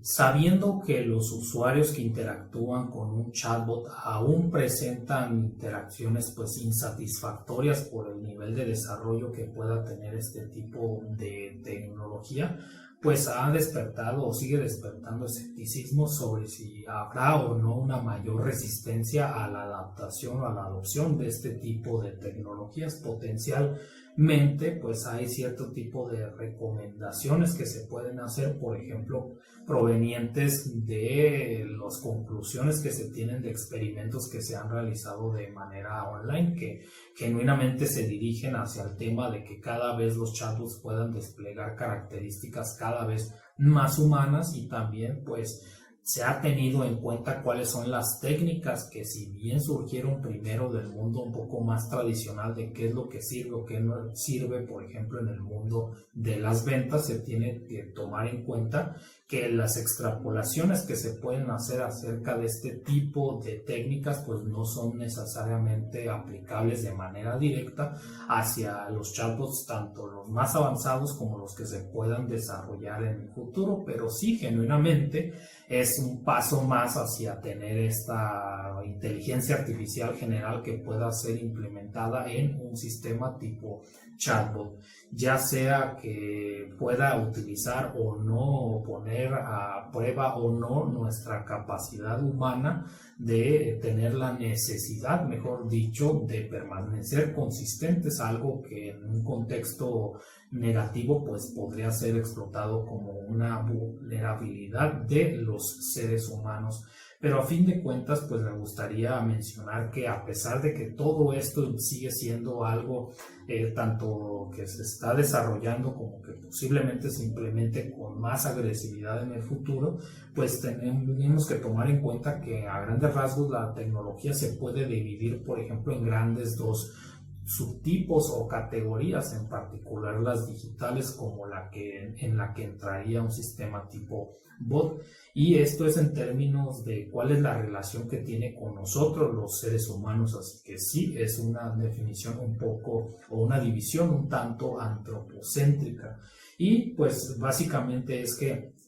Sabiendo que los usuarios que interactúan con un chatbot aún presentan interacciones pues insatisfactorias por el nivel de desarrollo que pueda tener este tipo de tecnología, pues ha despertado o sigue despertando escepticismo sobre si habrá o no una mayor resistencia a la adaptación o a la adopción de este tipo de tecnologías. Potencialmente, pues hay cierto tipo de recomendaciones que se pueden hacer, por ejemplo, provenientes de las conclusiones que se tienen de experimentos que se han realizado de manera online, que genuinamente se dirigen hacia el tema de que cada vez los chatbots puedan desplegar características cada vez más humanas, y también pues se ha tenido en cuenta cuáles son las técnicas que, si bien surgieron primero del mundo un poco más tradicional de qué es lo que sirve o qué no sirve, por ejemplo en el mundo de las ventas, se tiene que tomar en cuenta que las extrapolaciones que se pueden hacer acerca de este tipo de técnicas pues no son necesariamente aplicables de manera directa hacia los chatbots, tanto los más avanzados como los que se puedan desarrollar en el futuro, pero sí genuinamente es un paso más hacia tener esta inteligencia artificial general que pueda ser implementada en un sistema tipo chatbot, ya sea que pueda utilizar o no, poner a prueba o no nuestra capacidad humana de tener la necesidad, mejor dicho, de permanecer consistentes, algo que en un contexto negativo pues podría ser explotado como una vulnerabilidad de los seres humanos. Pero a fin de cuentas pues me gustaría mencionar que, a pesar de que todo esto sigue siendo algo tanto que se está desarrollando como que posiblemente se implemente con más agresividad en el futuro, pues tenemos que tomar en cuenta que a grandes rasgos la tecnología se puede dividir, por ejemplo, en grandes dos subtipos o categorías, en particular las digitales, como en la que entraría un sistema tipo bot, y esto es en términos de cuál es la relación que tiene con nosotros los seres humanos. Así que sí, es una definición un poco, o una división un tanto antropocéntrica, y pues básicamente es que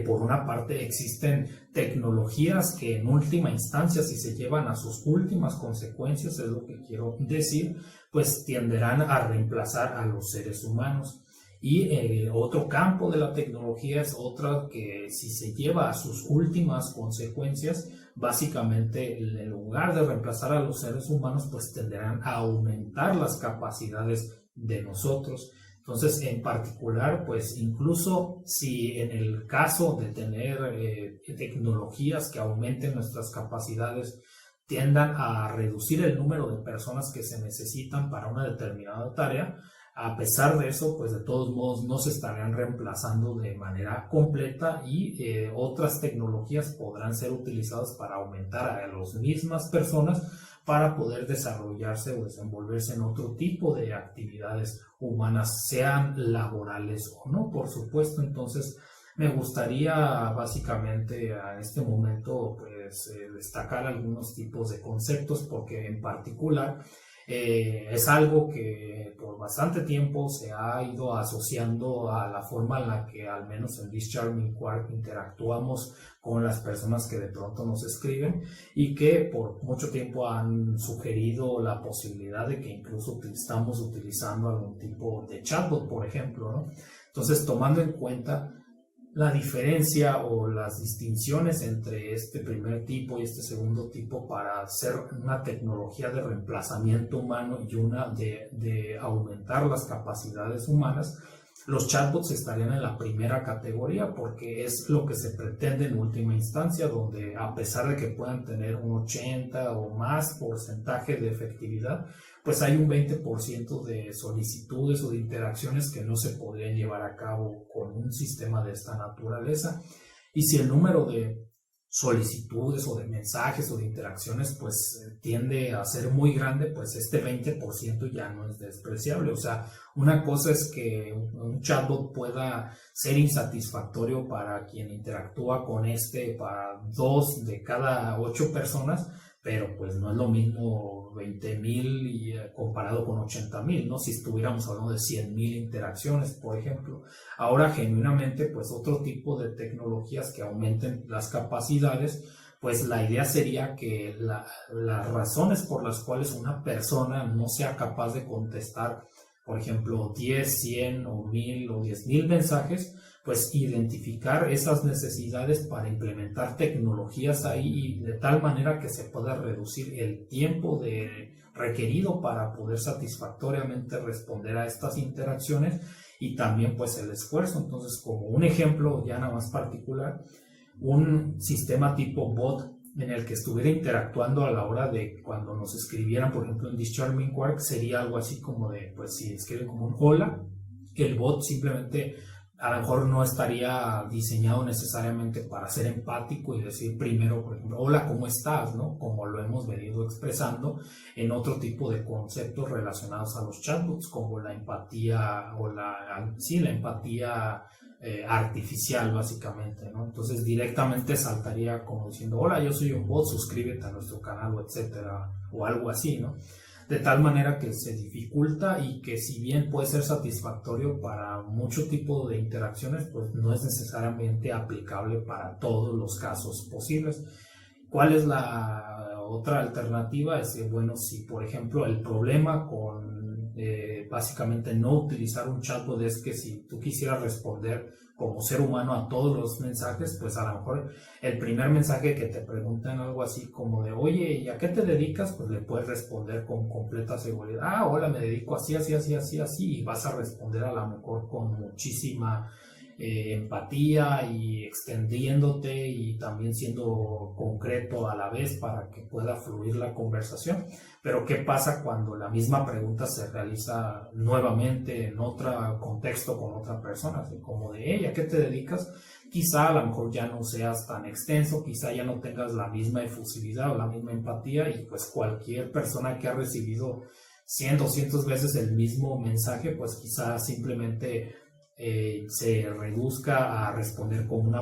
por una parte existen tecnologías que en última instancia, si se llevan a sus últimas consecuencias, es lo que quiero decir, pues tienderán a reemplazar a los seres humanos. Y otro campo de la tecnología es otra que, si se lleva a sus últimas consecuencias, básicamente en lugar de reemplazar a los seres humanos, pues tenderán a aumentar las capacidades de nosotros. Entonces, en particular, pues incluso si en el caso de tener tecnologías que aumenten nuestras capacidades, tiendan a reducir el número de personas que se necesitan para una determinada tarea, a pesar de eso, pues de todos modos no se estarían reemplazando de manera completa, y otras tecnologías podrán ser utilizadas para aumentar a las mismas personas para poder desarrollarse o desenvolverse en otro tipo de actividades humanas, sean laborales o no, por supuesto. Entonces, me gustaría básicamente a este momento pues destacar algunos tipos de conceptos, porque en particular es algo que por bastante tiempo se ha ido asociando a la forma en la que, al menos en This Charming Quark, interactuamos con las personas que de pronto nos escriben, y que por mucho tiempo han sugerido la posibilidad de que incluso estamos utilizando algún tipo de chatbot, por ejemplo, ¿no? Entonces, tomando en cuenta la diferencia o las distinciones entre este primer tipo y este segundo tipo, para hacer una tecnología de reemplazamiento humano y una de aumentar las capacidades humanas, los chatbots estarían en la primera categoría, porque es lo que se pretende en última instancia, donde a pesar de que puedan tener un 80 o más porcentaje de efectividad, pues hay un 20% de solicitudes o de interacciones que no se podrían llevar a cabo con un sistema de esta naturaleza. Y si el número de solicitudes o de mensajes o de interacciones pues tiende a ser muy grande, pues este 20% ya no es despreciable. O sea, una cosa es que un chatbot pueda ser insatisfactorio para quien interactúa con para 2 de cada 8 personas, pero pues no es lo mismo 20,000 comparado con 80,000, ¿no? Si estuviéramos hablando de 100,000 interacciones, por ejemplo. Ahora, genuinamente, pues otro tipo de tecnologías que aumenten las capacidades, pues la idea sería que las razones por las cuales una persona no sea capaz de contestar, por ejemplo, 10, 100 o 1,000 o 10,000 mensajes, pues identificar esas necesidades para implementar tecnologías ahí de tal manera que se pueda reducir el tiempo requerido para poder satisfactoriamente responder a estas interacciones y también pues el esfuerzo. Entonces, como un ejemplo ya nada más particular, un sistema tipo bot en el que estuviera interactuando a la hora de cuando nos escribieran, por ejemplo, en This Charming Quark, sería algo así como de, pues si escriben como un hola, el bot simplemente a lo mejor no estaría diseñado necesariamente para ser empático y decir primero, por ejemplo, hola, ¿cómo estás?, ¿no? Como lo hemos venido expresando en otro tipo de conceptos relacionados a los chatbots, como la empatía o la empatía artificial, básicamente, ¿no? Entonces directamente saltaría como diciendo, hola, yo soy un bot, suscríbete a nuestro canal, o etcétera, o algo así, ¿no? De tal manera que se dificulta y que si bien puede ser satisfactorio para mucho tipo de interacciones, pues no es necesariamente aplicable para todos los casos posibles. ¿Cuál es la otra alternativa? Es que, bueno, si por ejemplo el problema con básicamente no utilizar un chatbot es que si tú quisieras responder como ser humano a todos los mensajes, pues a lo mejor el primer mensaje que te preguntan algo así como de, oye, ¿y a qué te dedicas? Pues le puedes responder con completa seguridad, hola, me dedico así, así, así, así, así, y vas a responder a lo mejor con muchísima empatía y extendiéndote y también siendo concreto a la vez para que pueda fluir la conversación. Pero ¿qué pasa cuando la misma pregunta se realiza nuevamente en otro contexto con otra persona? Así como de, ¿a qué te dedicas? Quizá a lo mejor ya no seas tan extenso, quizá ya no tengas la misma efusividad o la misma empatía y pues cualquier persona que ha recibido 100, 200 veces el mismo mensaje, pues quizá simplemente se reduzca a responder con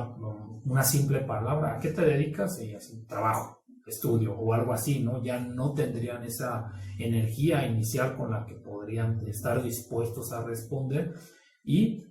una simple palabra. ¿A qué te dedicas? Y así, trabajo, estudio o algo así, ¿no? Ya no tendrían esa energía inicial con la que podrían estar dispuestos a responder. Y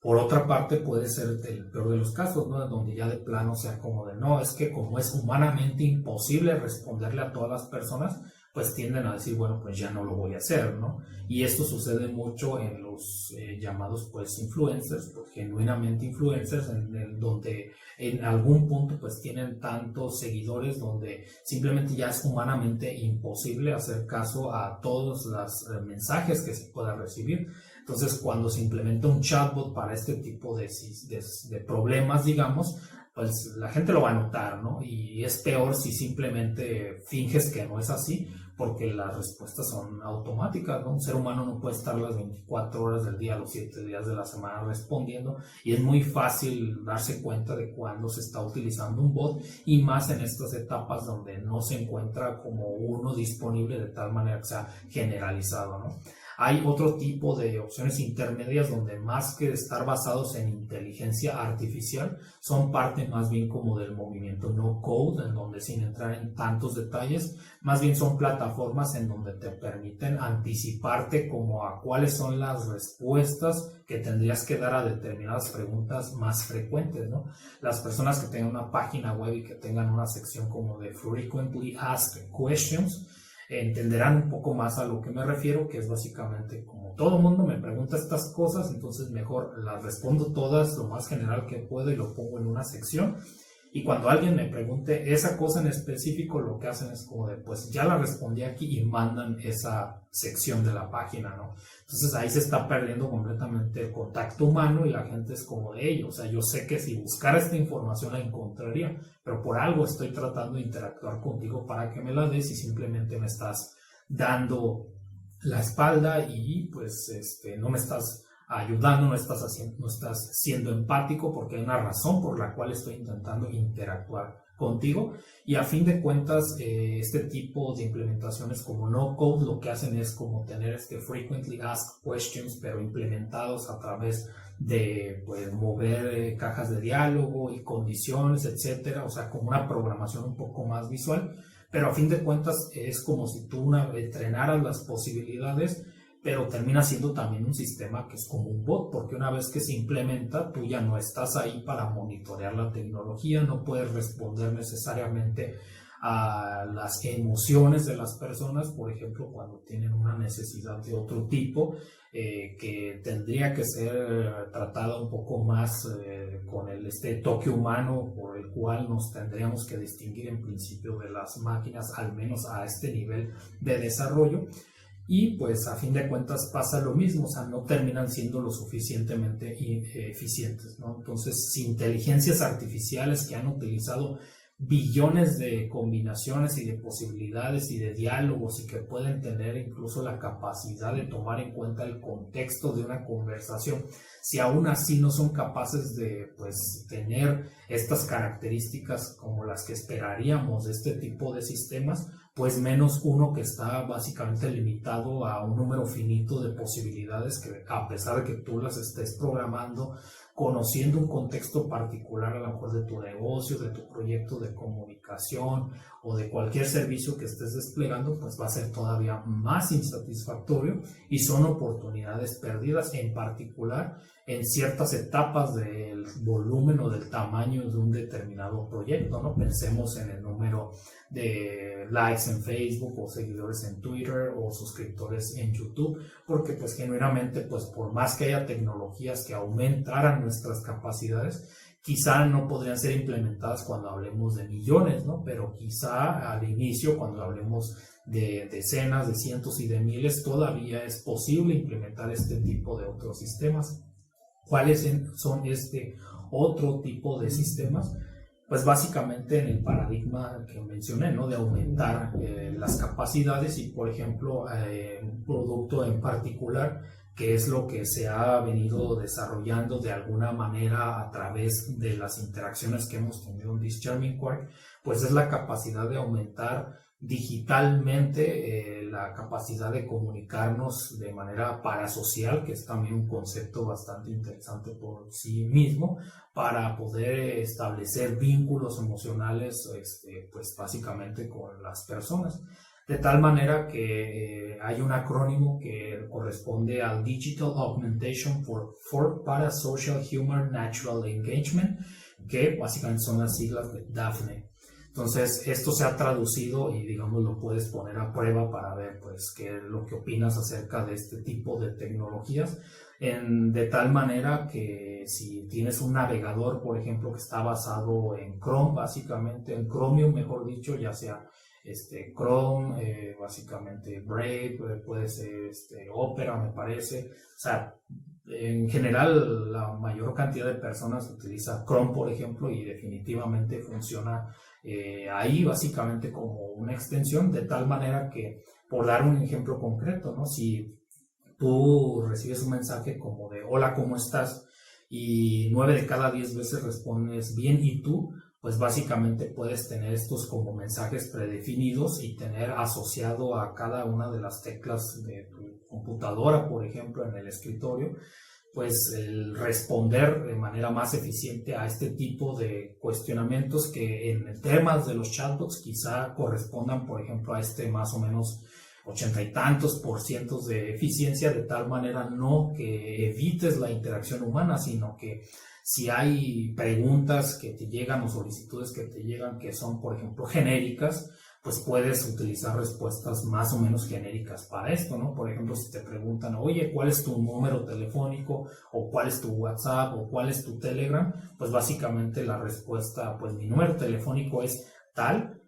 por otra parte puede ser el peor de los casos, ¿no? Donde ya de plano sea como de, no, es que como es humanamente imposible responderle a todas las personas, pues tienden a decir, bueno, pues ya no lo voy a hacer, ¿no? Y esto sucede mucho en los llamados, pues, influencers, pues, genuinamente influencers, donde en algún punto, pues, tienen tantos seguidores donde simplemente ya es humanamente imposible hacer caso a todos los mensajes que se pueda recibir. Entonces, cuando se implementa un chatbot para este tipo de problemas, digamos, pues la gente lo va a notar, ¿no? Y es peor si simplemente finges que no es así, porque las respuestas son automáticas, ¿no? Un ser humano no puede estar las 24 horas del día, los 7 días de la semana respondiendo, y es muy fácil darse cuenta de cuando se está utilizando un bot, y más en estas etapas donde no se encuentra como uno disponible de tal manera que sea generalizado, ¿no? Hay otro tipo de opciones intermedias donde más que estar basados en inteligencia artificial, son parte más bien como del movimiento no code, en donde sin entrar en tantos detalles, más bien son plataformas en donde te permiten anticiparte como a cuáles son las respuestas que tendrías que dar a determinadas preguntas más frecuentes, ¿no? Las personas que tengan una página web y que tengan una sección como de Frequently Asked Questions, entenderán un poco más a lo que me refiero, que es básicamente como todo el mundo me pregunta estas cosas, entonces mejor las respondo todas lo más general que puedo y lo pongo en una sección. Y cuando alguien me pregunte esa cosa en específico, lo que hacen es como de, pues ya la respondí aquí, y mandan esa sección de la página, ¿no? Entonces ahí se está perdiendo completamente el contacto humano y la gente es como de ello. O sea, yo sé que si buscara esta información la encontraría, pero por algo estoy tratando de interactuar contigo para que me la des y simplemente me estás dando la espalda y pues no me estás ayudando, no estás siendo empático, porque hay una razón por la cual estoy intentando interactuar contigo. Y a fin de cuentas, este tipo de implementaciones como no code lo que hacen es como tener frequently asked questions, pero implementados a través de pues mover cajas de diálogo y condiciones, etcétera, o sea, como una programación un poco más visual, pero a fin de cuentas es como si tú entrenaras las posibilidades, pero termina siendo también un sistema que es como un bot, porque una vez que se implementa, tú ya no estás ahí para monitorear la tecnología, no puedes responder necesariamente a las emociones de las personas, por ejemplo, cuando tienen una necesidad de otro tipo, que tendría que ser tratada un poco más con este toque humano por el cual nos tendríamos que distinguir en principio de las máquinas, al menos a este nivel de desarrollo. Y pues a fin de cuentas pasa lo mismo, o sea, no terminan siendo lo suficientemente eficientes, ¿no? Entonces, inteligencias artificiales que han utilizado billones de combinaciones y de posibilidades y de diálogos y que pueden tener incluso la capacidad de tomar en cuenta el contexto de una conversación, si aún así no son capaces de pues tener estas características como las que esperaríamos de este tipo de sistemas, pues menos uno que está básicamente limitado a un número finito de posibilidades que, a pesar de que tú las estés programando, conociendo un contexto particular a lo mejor de tu negocio, de tu proyecto de comunicación o de cualquier servicio que estés desplegando, pues va a ser todavía más insatisfactorio y son oportunidades perdidas, en particular en ciertas etapas del volumen o del tamaño de un determinado proyecto, ¿no? Pensemos en el número de likes en Facebook o seguidores en Twitter o suscriptores en YouTube, porque pues genuinamente pues por más que haya tecnologías que aumentaran nuestras capacidades, quizá no podrían ser implementadas cuando hablemos de millones, ¿no? Pero quizá al inicio, cuando hablemos de decenas, de cientos y de miles, todavía es posible implementar este tipo de otros sistemas. ¿Cuáles son este otro tipo de sistemas? Pues básicamente en el paradigma que mencioné, ¿no? De aumentar las capacidades y, por ejemplo, un producto en particular, que es lo que se ha venido desarrollando de alguna manera a través de las interacciones que hemos tenido en This Charming Quark, pues es la capacidad de aumentar digitalmente la capacidad de comunicarnos de manera parasocial, que es también un concepto bastante interesante por sí mismo, para poder establecer vínculos emocionales, pues básicamente con las personas. De tal manera que hay un acrónimo que corresponde al Digital Augmentation for Parasocial Human Natural Engagement, que básicamente son las siglas de DAFNE. Entonces, esto se ha traducido y, digamos, lo puedes poner a prueba para ver, pues, qué es lo que opinas acerca de este tipo de tecnologías, de tal manera que si tienes un navegador, por ejemplo, que está basado en Chrome, básicamente, en Chromium, mejor dicho, ya sea Chrome, básicamente Brave, puede ser Opera, me parece, o sea, en general la mayor cantidad de personas utiliza Chrome, por ejemplo, y definitivamente funciona ahí básicamente como una extensión, de tal manera que, por dar un ejemplo concreto, ¿no? Si tú recibes un mensaje como de hola, ¿cómo estás? Y 9 de cada 10 veces respondes bien, ¿y tú? Pues básicamente puedes tener estos como mensajes predefinidos y tener asociado a cada una de las teclas de tu computadora, por ejemplo, en el escritorio, pues el responder de manera más eficiente a este tipo de cuestionamientos que en temas de los chatbots quizá correspondan, por ejemplo, a más o menos 80 y tantos % de eficiencia, de tal manera no que evites la interacción humana, sino que si hay preguntas que te llegan o solicitudes que te llegan que son, por ejemplo, genéricas, pues puedes utilizar respuestas más o menos genéricas para esto, ¿no? Por ejemplo, si te preguntan, oye, ¿cuál es tu número telefónico? O ¿cuál es tu WhatsApp? O ¿cuál es tu Telegram? Pues básicamente la respuesta, pues mi número telefónico es tal,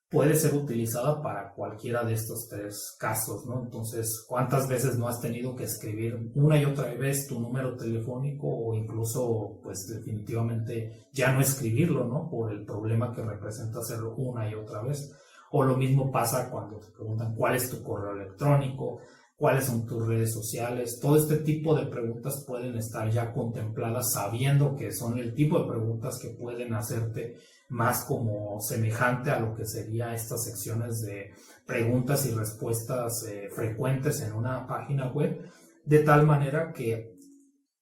puede ser utilizada para cualquiera de estos 3 casos, ¿no? Entonces, ¿cuántas veces no has tenido que escribir una y otra vez tu número telefónico o incluso, pues definitivamente ya no escribirlo, ¿no? Por el problema que representa hacerlo una y otra vez. O lo mismo pasa cuando te preguntan cuál es tu correo electrónico, cuáles son tus redes sociales. Todo este tipo de preguntas pueden estar ya contempladas sabiendo que son el tipo de preguntas que pueden hacerte más como semejante a lo que sería estas secciones de preguntas y respuestas frecuentes en una página web, de tal manera que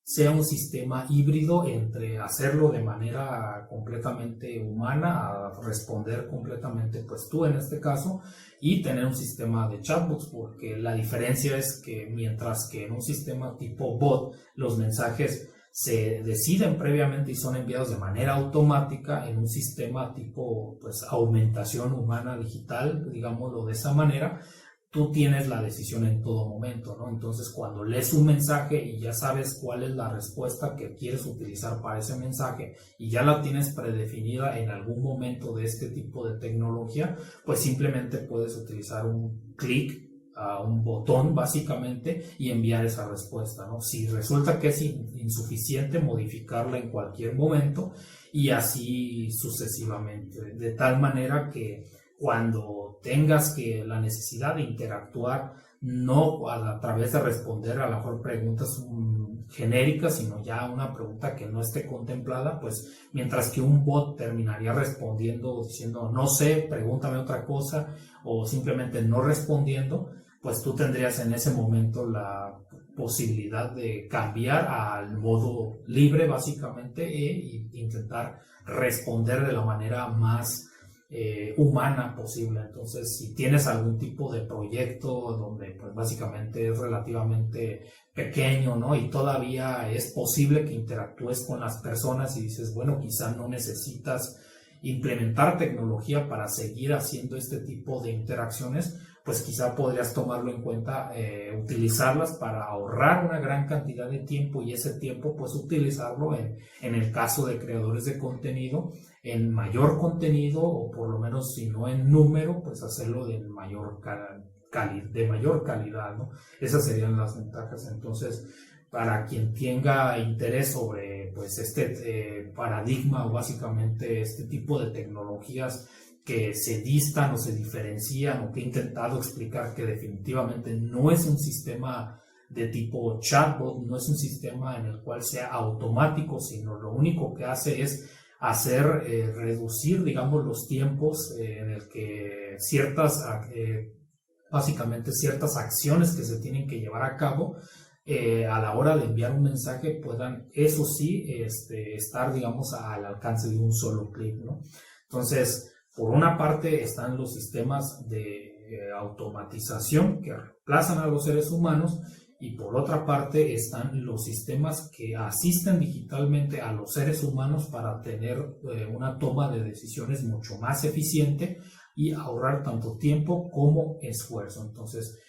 sea un sistema híbrido entre hacerlo de manera completamente humana, a responder completamente, pues tú en este caso, y tener un sistema de chatbots, porque la diferencia es que mientras que en un sistema tipo bot los mensajes se deciden previamente y son enviados de manera automática, en un sistema tipo pues aumentación humana digital, digámoslo de esa manera, tú tienes la decisión en todo momento, ¿no? Entonces, cuando lees un mensaje y ya sabes cuál es la respuesta que quieres utilizar para ese mensaje y ya la tienes predefinida en algún momento de este tipo de tecnología, pues simplemente puedes utilizar un clic a un botón básicamente y enviar esa respuesta, ¿no? Si resulta que es insuficiente, modificarla en cualquier momento y así sucesivamente, de tal manera que cuando tengas que la necesidad de interactuar, no a través de responder a lo mejor preguntas genéricas, sino ya una pregunta que no esté contemplada, pues mientras que un bot terminaría respondiendo diciendo no sé, pregúntame otra cosa, o simplemente no respondiendo, pues tú tendrías en ese momento la posibilidad de cambiar al modo libre básicamente e intentar responder de la manera más humana posible. Entonces, si tienes algún tipo de proyecto donde pues básicamente es relativamente pequeño, ¿no? Y todavía es posible que interactúes con las personas y dices, bueno, quizá no necesitas implementar tecnología para seguir haciendo este tipo de interacciones, pues quizá podrías tomarlo en cuenta, utilizarlas para ahorrar una gran cantidad de tiempo y ese tiempo pues utilizarlo en el caso de creadores de contenido, en mayor contenido o por lo menos si no en número, pues hacerlo de mayor calidad, ¿no? Esas serían las ventajas. Entonces, para quien tenga interés sobre pues este paradigma o básicamente este tipo de tecnologías que se distan o se diferencian o que he intentado explicar que definitivamente no es un sistema de tipo chatbot, no es un sistema en el cual sea automático, sino lo único que hace es hacer reducir, digamos, los tiempos en el que básicamente ciertas acciones que se tienen que llevar a cabo a la hora de enviar un mensaje puedan, eso sí, estar, digamos, al alcance de un solo clic, ¿no? Entonces, por una parte están los sistemas de automatización que reemplazan a los seres humanos y por otra parte están los sistemas que asisten digitalmente a los seres humanos para tener una toma de decisiones mucho más eficiente y ahorrar tanto tiempo como esfuerzo. Entonces,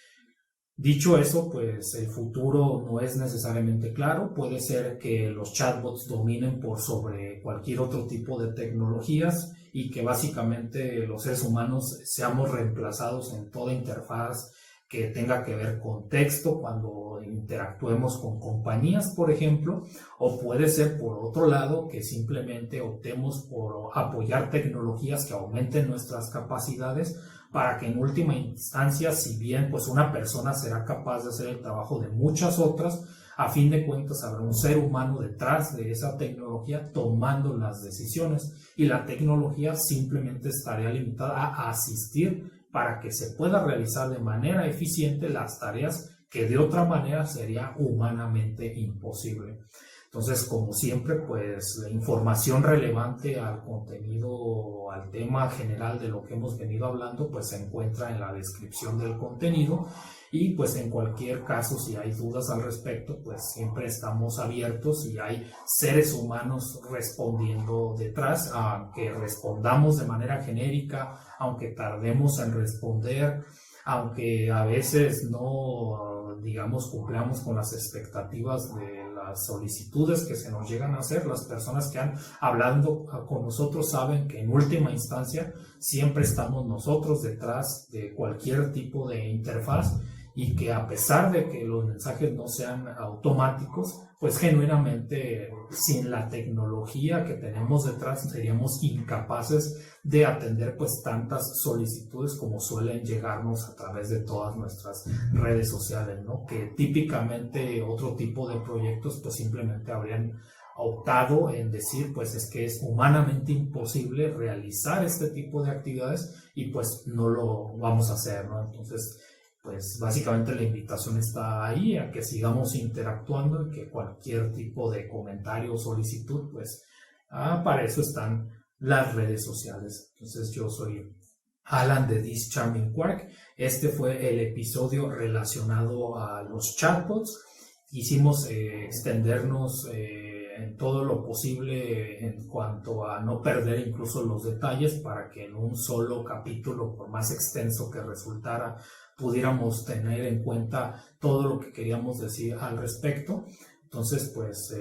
dicho eso, pues el futuro no es necesariamente claro. Puede ser que los chatbots dominen por sobre cualquier otro tipo de tecnologías y que básicamente los seres humanos seamos reemplazados en toda interfaz que tenga que ver con texto cuando interactuemos con compañías, por ejemplo, o puede ser por otro lado que simplemente optemos por apoyar tecnologías que aumenten nuestras capacidades para que en última instancia, si bien pues una persona será capaz de hacer el trabajo de muchas otras, a fin de cuentas habrá un ser humano detrás de esa tecnología tomando las decisiones y la tecnología simplemente estaría limitada a asistir para que se pueda realizar de manera eficiente las tareas que de otra manera sería humanamente imposible. Entonces, como siempre, pues la información relevante al contenido, al tema general de lo que hemos venido hablando, pues se encuentra en la descripción del contenido y pues en cualquier caso, si hay dudas al respecto, pues siempre estamos abiertos y hay seres humanos respondiendo detrás, aunque respondamos de manera genérica, aunque tardemos en responder, aunque a veces no, digamos, cumplamos con las expectativas de las solicitudes que se nos llegan a hacer. Las personas que han hablado con nosotros saben que en última instancia siempre estamos nosotros detrás de cualquier tipo de interfaz y que a pesar de que los mensajes no sean automáticos, pues genuinamente sin la tecnología que tenemos detrás seríamos incapaces de atender pues tantas solicitudes como suelen llegarnos a través de todas nuestras redes sociales, ¿no? Que típicamente otro tipo de proyectos pues simplemente habrían optado en decir pues es que es humanamente imposible realizar este tipo de actividades y pues no lo vamos a hacer, ¿no? Entonces pues básicamente la invitación está ahí a que sigamos interactuando y que cualquier tipo de comentario o solicitud, pues para eso están las redes sociales. Entonces yo soy Alan de This Charming Quark. Este fue el episodio relacionado a los chatbots. Quisimos extendernos en todo lo posible en cuanto a no perder incluso los detalles para que en un solo capítulo, por más extenso que resultara, pudiéramos tener en cuenta todo lo que queríamos decir al respecto. Entonces, pues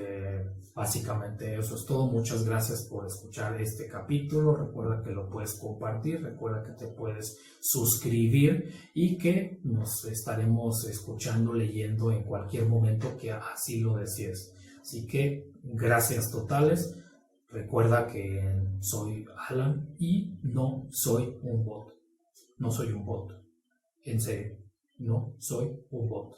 básicamente eso es todo. Muchas gracias por escuchar este capítulo. Recuerda que lo puedes compartir, recuerda que te puedes suscribir y que nos estaremos escuchando, leyendo en cualquier momento que así lo desees. Así que gracias totales. Recuerda que soy Alan y no soy un bot. No soy un bot. En serio, no soy un bot.